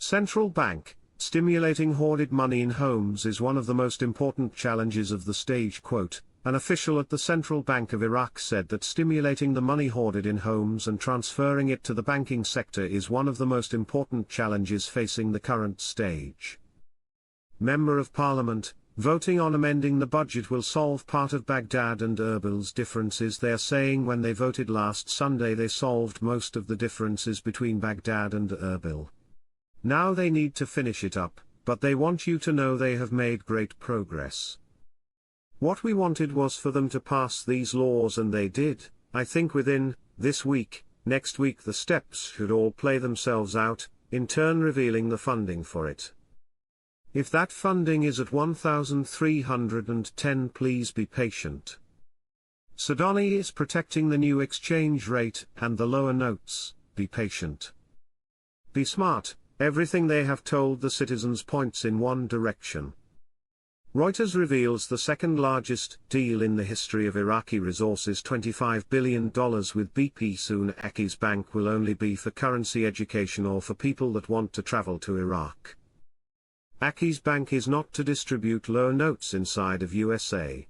Central bank, stimulating hoarded money in homes is one of the most important challenges of the stage. Quote, an official at the Central Bank of Iraq said that stimulating the money hoarded in homes and transferring it to the banking sector is one of the most important challenges facing the current stage. Member of Parliament, voting on amending the budget will solve part of Baghdad and Erbil's differences. They are saying when they voted last Sunday they solved most of the differences between Baghdad and Erbil. Now they need to finish it up, but they want you to know they have made great progress. What we wanted was for them to pass these laws, and they did. I think within this week, next week the steps should all play themselves out, in turn revealing the funding for it. If that funding is at 1,310, please be patient. Sudani is protecting the new exchange rate and the lower notes. Be patient. Be smart. Everything they have told the citizens points in one direction. Reuters reveals the second largest deal in the history of Iraqi resources, $25 billion with BP. Soon Aki's bank will only be for currency education or for people that want to travel to Iraq. Aki's bank is not to distribute low notes inside of USA.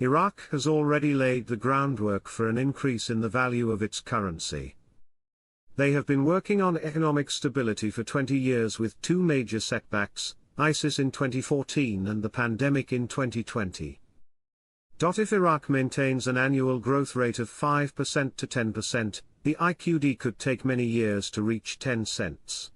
Iraq has already laid the groundwork for an increase in the value of its currency. They have been working on economic stability for 20 years with two major setbacks, ISIS in 2014 and the pandemic in 2020. If Iraq maintains an annual growth rate of 5% to 10%, the IQD could take many years to reach 10 cents.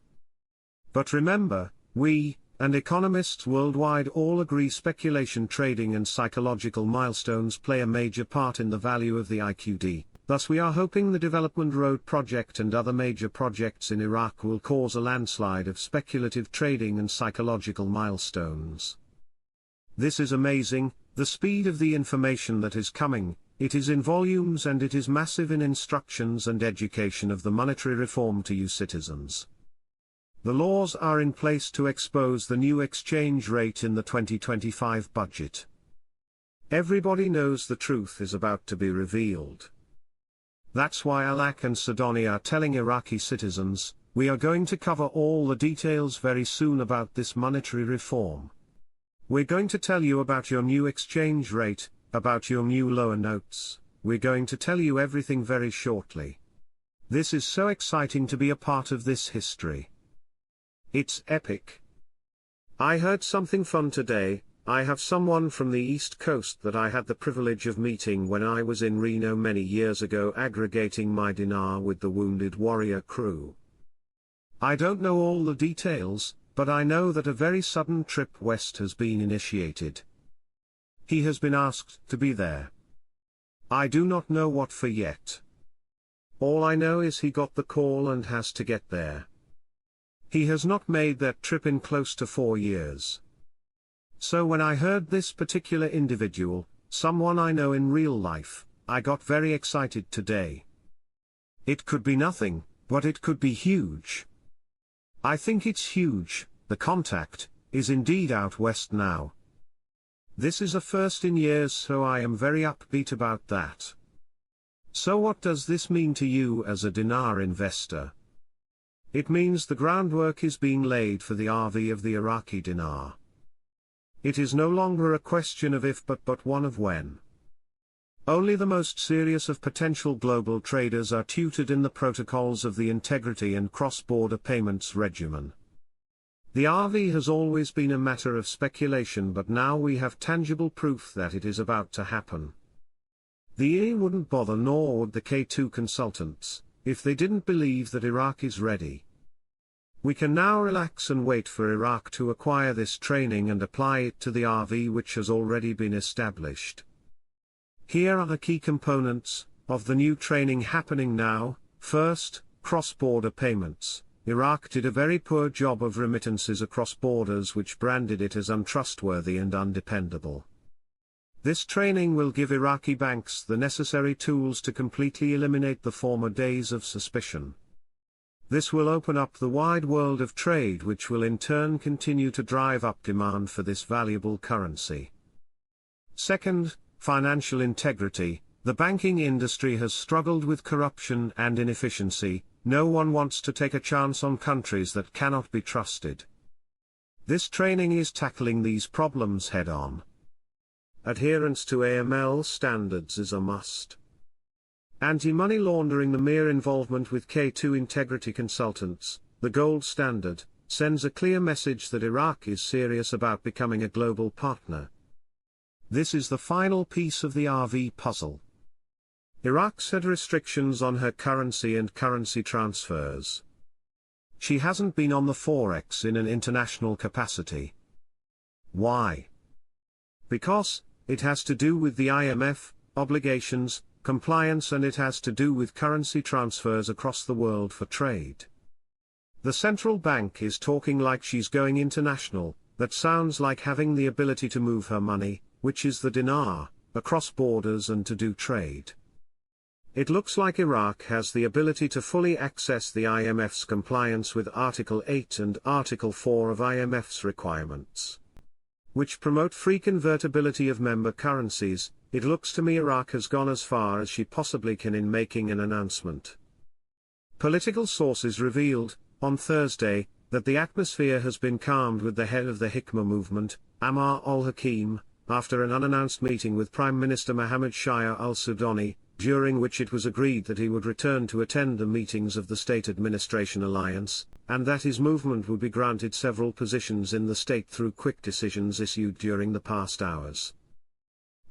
But remember, we, and economists worldwide all agree speculation trading and psychological milestones play a major part in the value of the IQD. Thus we are hoping the Development Road project and other major projects in Iraq will cause a landslide of speculative trading and psychological milestones. This is amazing, the speed of the information that is coming. It is in volumes and it is massive in instructions and education of the monetary reform to you citizens. The laws are in place to expose the new exchange rate in the 2025 budget. Everybody knows the truth is about to be revealed. That's why Alak and Sudani are telling Iraqi citizens, we are going to cover all the details very soon about this monetary reform. We're going to tell you about your new exchange rate, about your new lower notes. We're going to tell you everything very shortly. This is so exciting to be a part of this history. It's epic. I heard something fun today. I have someone from the East Coast that I had the privilege of meeting when I was in Reno many years ago aggregating my dinar with the Wounded Warrior crew. I don't know all the details, but I know that a very sudden trip west has been initiated. He has been asked to be there. I do not know what for yet. All I know is he got the call and has to get there. He has not made that trip in close to 4 years. So when I heard this particular individual, someone I know in real life, I got very excited today. It could be nothing, but it could be huge. I think it's huge. The contact is indeed out west now. This is a first in years, so I am very upbeat about that. So what does this mean to you as a dinar investor? It means the groundwork is being laid for the RV of the Iraqi dinar. It is no longer a question of if but one of when. Only the most serious of potential global traders are tutored in the protocols of the integrity and cross-border payments regimen. The RV has always been a matter of speculation, but now we have tangible proof that it is about to happen. The E wouldn't bother, nor would the K2 consultants, if they didn't believe that Iraq is ready. We can now relax and wait for Iraq to acquire this training and apply it to the RV which has already been established. Here are the key components of the new training happening now. First, cross-border payments. Iraq did a very poor job of remittances across borders, which branded it as untrustworthy and undependable. This training will give Iraqi banks the necessary tools to completely eliminate the former days of suspicion. This will open up the wide world of trade, which will in turn continue to drive up demand for this valuable currency. Second, financial integrity. The banking industry has struggled with corruption and inefficiency. no one wants to take a chance on countries that cannot be trusted. This training is tackling these problems head-on. Adherence to AML standards is a must. Anti-money laundering. The mere involvement with K2 Integrity Consultants, the gold standard, sends a clear message that Iraq is serious about becoming a global partner. This is the final piece of the RV puzzle. Iraq's had restrictions on her currency and currency transfers. She hasn't been on the Forex in an international capacity. Why? Because it has to do with the IMF, obligations, compliance, and it has to do with currency transfers across the world for trade. The central bank is talking like she's going international. That sounds like having the ability to move her money, which is the dinar, across borders and to do trade. It looks like Iraq has the ability to fully access the IMF's compliance with Article 8 and Article 4 of IMF's requirements, which promote free convertibility of member currencies. It looks to me Iraq has gone as far as she possibly can in making an announcement. Political sources revealed, on Thursday, that the atmosphere has been calmed with the head of the Hikmah movement, Ammar al-Hakim, after an unannounced meeting with Prime Minister Mohammed Shia al-Sudani, during which it was agreed that he would return to attend the meetings of the State Administration Alliance, and that his movement would be granted several positions in the state through quick decisions issued during the past hours.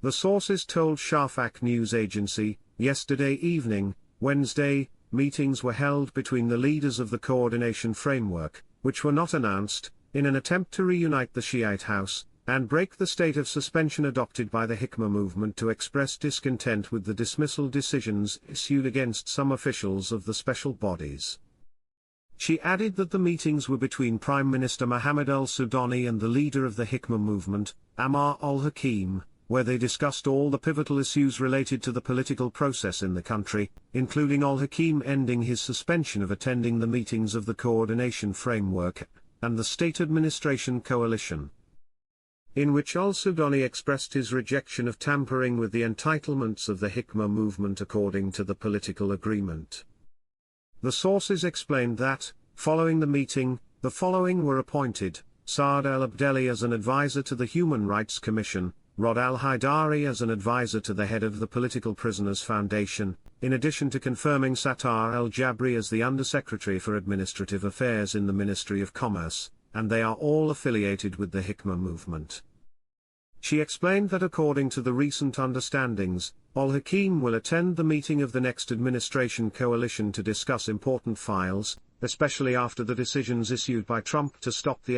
The sources told Shafaq news agency, yesterday evening, Wednesday, meetings were held between the leaders of the coordination framework, which were not announced, in an attempt to reunite the Shiite House, and break the state of suspension adopted by the Hikmah movement to express discontent with the dismissal decisions issued against some officials of the special bodies. She added that the meetings were between Prime Minister Mohammed al-Sudani and the leader of the Hikmah movement, Ammar al-Hakim, where they discussed all the pivotal issues related to the political process in the country, including al-Hakim ending his suspension of attending the meetings of the coordination framework, and the state administration coalition, in which al-Sudani expressed his rejection of tampering with the entitlements of the Hikmah movement according to the political agreement. The sources explained that, following the meeting, the following were appointed: Saad al-Abdeli as an advisor to the Human Rights Commission, Rod al-Haidari as an advisor to the head of the Political Prisoners Foundation, in addition to confirming Sattar al-Jabri as the Undersecretary for Administrative Affairs in the Ministry of Commerce, and they are all affiliated with the Hikmah movement. She explained that according to the recent understandings, al-Hakim will attend the meeting of the next administration coalition to discuss important files, especially after the decisions issued by Trump to stop the